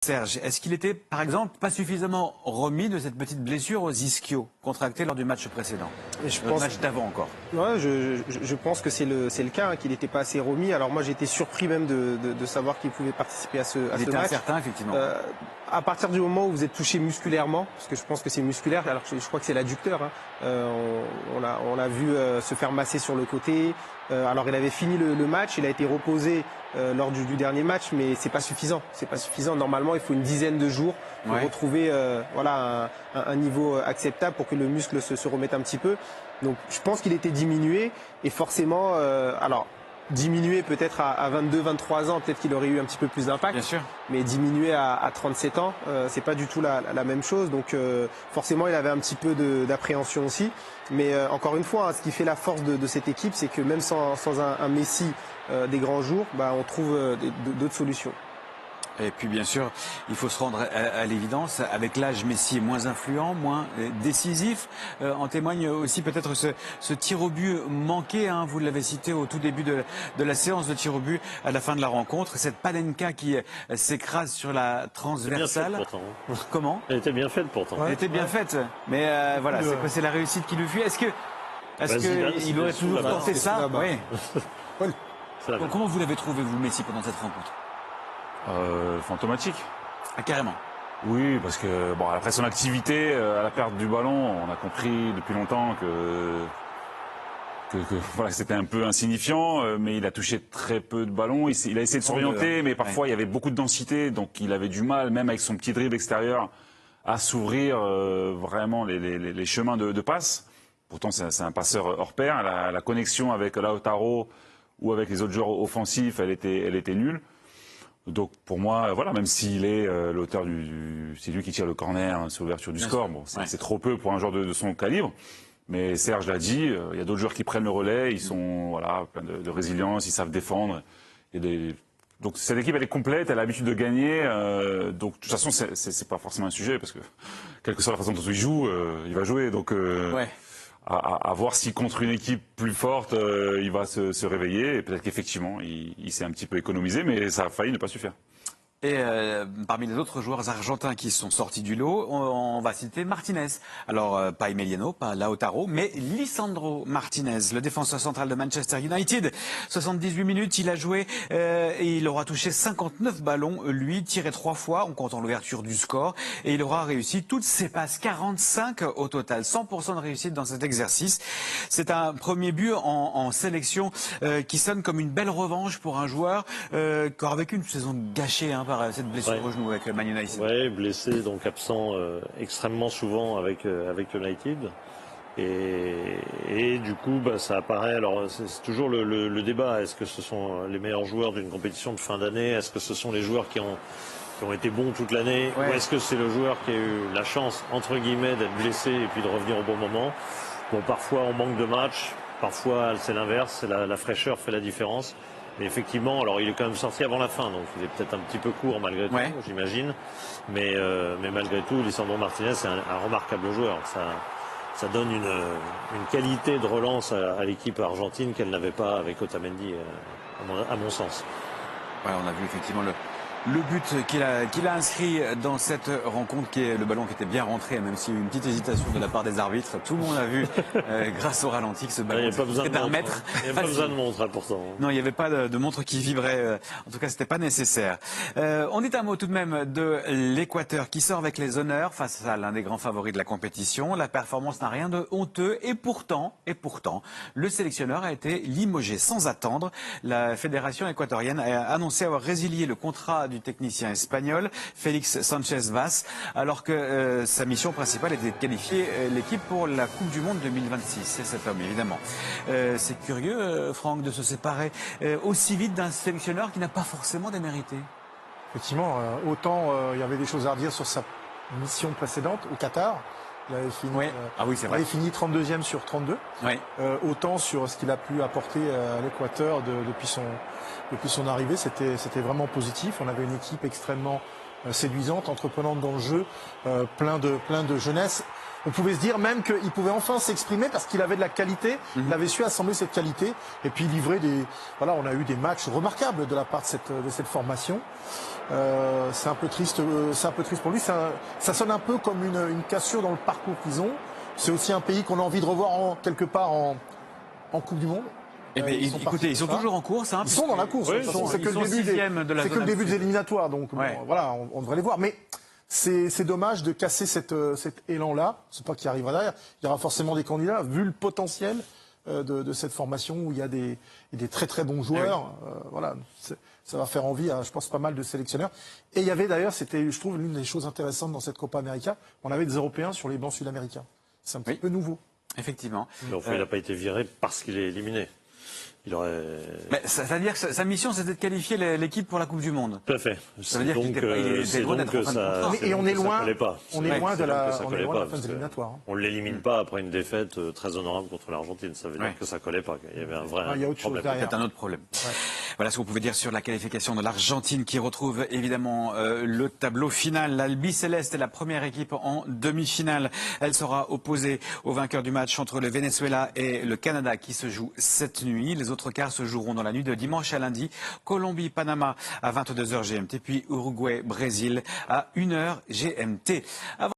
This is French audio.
Serge, est-ce qu'il était, par exemple, pas suffisamment remis de cette petite blessure aux ischio contractée lors du match précédent? Le match d'avant encore. Ouais, je pense que c'est le cas, hein, qu'il n'était pas assez remis. Alors moi, j'ai été surpris même de savoir qu'il pouvait participer à ce match. Il était incertain, effectivement. À partir du moment où vous êtes touché musculairement, parce que je pense que c'est musculaire, alors je crois que c'est l'adducteur, hein, on l'a vu se faire masser sur le côté. Alors il avait fini le match, il a été reposé lors du dernier match, mais c'est pas suffisant. C'est pas suffisant. Normalement, il faut une dizaine de jours pour retrouver un niveau acceptable pour que le muscle se remette un petit peu. Donc je pense qu'il était diminué et forcément, alors diminué peut-être à 22, 23 ans, peut-être qu'il aurait eu un petit peu plus d'impact. Bien sûr. Mais diminué à 37 ans, c'est pas du tout la même chose. Donc forcément, il avait un petit peu d'appréhension aussi. Mais encore une fois, hein, ce qui fait la force de cette équipe, c'est que même sans un Messi des grands jours, on trouve d'autres solutions. Et puis bien sûr, il faut se rendre à l'évidence, avec l'âge, Messi est moins influent, moins décisif. En témoigne aussi peut-être ce tir au but manqué, hein, vous l'avez cité au tout début de la séance de tir au but à la fin de la rencontre. Cette Panenka qui s'écrase sur la transversale. Elle était bien faite pourtant. Comment? Elle était bien faite pourtant. Elle était bien faite, mais voilà, c'est la réussite qui lui fuit. Est-ce qu'il aurait toujours tenté ça? Oui. Comment vous l'avez trouvé, vous, Messi, pendant cette rencontre? Fantomatique. Ah, carrément. Oui, parce que après son activité, à la perte du ballon, on a compris depuis longtemps que voilà, c'était un peu insignifiant, mais il a touché très peu de ballons. Il a essayé de s'orienter, mais parfois il y avait beaucoup de densité, donc il avait du mal, même avec son petit dribble extérieur, à s'ouvrir vraiment les chemins de passe. Pourtant, c'est un passeur hors pair. La connexion avec Lautaro ou avec les autres joueurs offensifs, elle était nulle. Donc pour moi, voilà, même s'il est l'auteur c'est lui qui tire le corner sur l'ouverture du score. Bon, c'est trop peu pour un joueur de son calibre. Mais Serge l'a dit, il y a d'autres joueurs qui prennent le relais. Ils sont plein de résilience, ils savent défendre. Donc cette équipe, elle est complète, elle a l'habitude de gagner. Donc de toute façon, c'est pas forcément un sujet parce que quelle que soit la façon dont il joue, il va jouer. Donc à voir si contre une équipe plus forte, il va se réveiller. Et peut-être qu'effectivement, il s'est un petit peu économisé, mais ça a failli ne pas suffire. Et parmi les autres joueurs argentins qui sont sortis du lot, on va citer Martinez. Alors, pas Emiliano, pas Lautaro, mais Lisandro Martinez, le défenseur central de Manchester United. 78 minutes, il a joué et il aura touché 59 ballons, lui, tiré 3 fois en comptant l'ouverture du score. Et il aura réussi toutes ses passes, 45 au total, 100% de réussite dans cet exercice. C'est un premier but en sélection qui sonne comme une belle revanche pour un joueur qui aura vécu une saison gâchée, hein, par cette blessure au genou avec Man United. Oui, blessé, donc absent extrêmement souvent avec United. Et du coup, ça apparaît. Alors, c'est toujours le débat. Est-ce que ce sont les meilleurs joueurs d'une compétition de fin d'année? Est-ce que ce sont les joueurs qui ont été bons toute l'année? Ou est-ce que c'est le joueur qui a eu la chance, entre guillemets, d'être blessé et puis de revenir au bon moment? Bon, parfois, on manque de match. Parfois, c'est l'inverse. La fraîcheur fait la différence. Mais effectivement, alors il est quand même sorti avant la fin, donc il est peut-être un petit peu court malgré tout, j'imagine. Mais malgré tout, Lisandro Martinez, c'est un remarquable joueur. Ça donne une qualité de relance à l'équipe argentine qu'elle n'avait pas avec Otamendi, à mon sens. Ouais, on a vu effectivement le but qu'il a inscrit dans cette rencontre, qui est le ballon qui était bien rentré, même s'il y a eu une petite hésitation de la part des arbitres. Tout le monde a vu, grâce au ralenti, que ce ballon était d'un mètre. Il n'y a pas besoin de montre, pourtant. Non, il n'y avait pas de montre qui vibrait. En tout cas, c'était pas nécessaire. On dit un mot tout de même de l'Équateur, qui sort avec les honneurs face à l'un des grands favoris de la compétition. La performance n'a rien de honteux. Et pourtant, le sélectionneur a été limogé sans attendre. La fédération équatorienne a annoncé avoir résilié le contrat du technicien espagnol Félix Sánchez-Vaz, alors que sa mission principale était de qualifier l'équipe pour la Coupe du Monde 2026. C'est cet homme, évidemment. C'est curieux, Franck, de se séparer aussi vite d'un sélectionneur qui n'a pas forcément démérité. Effectivement, autant il y avait des choses à redire sur sa mission précédente au Qatar. Il avait fini 32e sur 32. Autant sur ce qu'il a pu apporter à l'Équateur depuis son arrivée, c'était vraiment positif. On avait une équipe extrêmement séduisante, entreprenante dans le jeu, plein de jeunesse. On pouvait se dire même qu'il pouvait enfin s'exprimer parce qu'il avait de la qualité, il avait su assembler cette qualité et puis livrer Voilà, on a eu des matchs remarquables de la part de cette formation. C'est un peu triste pour lui. Ça sonne un peu comme une cassure dans le parcours qu'ils ont. C'est aussi un pays qu'on a envie de revoir quelque part en Coupe du Monde. Écoutez, ils sont toujours en course. Hein, ils sont dans la course. Oui, c'est que le début des éliminatoires. Donc voilà, on devrait les voir. Mais c'est dommage de casser cet élan-là. C'est pas qui arrivera derrière. Il y aura forcément des candidats, vu le potentiel de cette formation où il y a des très très bons joueurs. Voilà, ça va faire envie à, je pense, pas mal de sélectionneurs. Et il y avait d'ailleurs, c'était, je trouve, l'une des choses intéressantes dans cette Copa América, on avait des Européens sur les bancs sud-américains. C'est un petit peu nouveau. Effectivement. Mais enfin, il n'a pas été viré parce qu'il est éliminé. C'est-à-dire que sa mission, c'était de qualifier l'équipe pour la Coupe du Monde. Tout à fait. Ça veut dire qu'il était loin d'être en fin de contrat. Et on est loin de la phase éliminatoire. On ne l'élimine pas après une défaite très honorable contre l'Argentine. Ça veut dire que ça ne collait pas. Il y avait un vrai problème. Peut-être un autre problème. Voilà ce que vous pouvez dire sur la qualification de l'Argentine qui retrouve évidemment le tableau final. L'Albi Céleste est la première équipe en demi-finale. Elle sera opposée au vainqueur du match entre le Venezuela et le Canada qui se joue cette nuit. Les autres quarts se joueront dans la nuit de dimanche à lundi. Colombie-Panama à 22h GMT, puis Uruguay-Brésil à 1h GMT.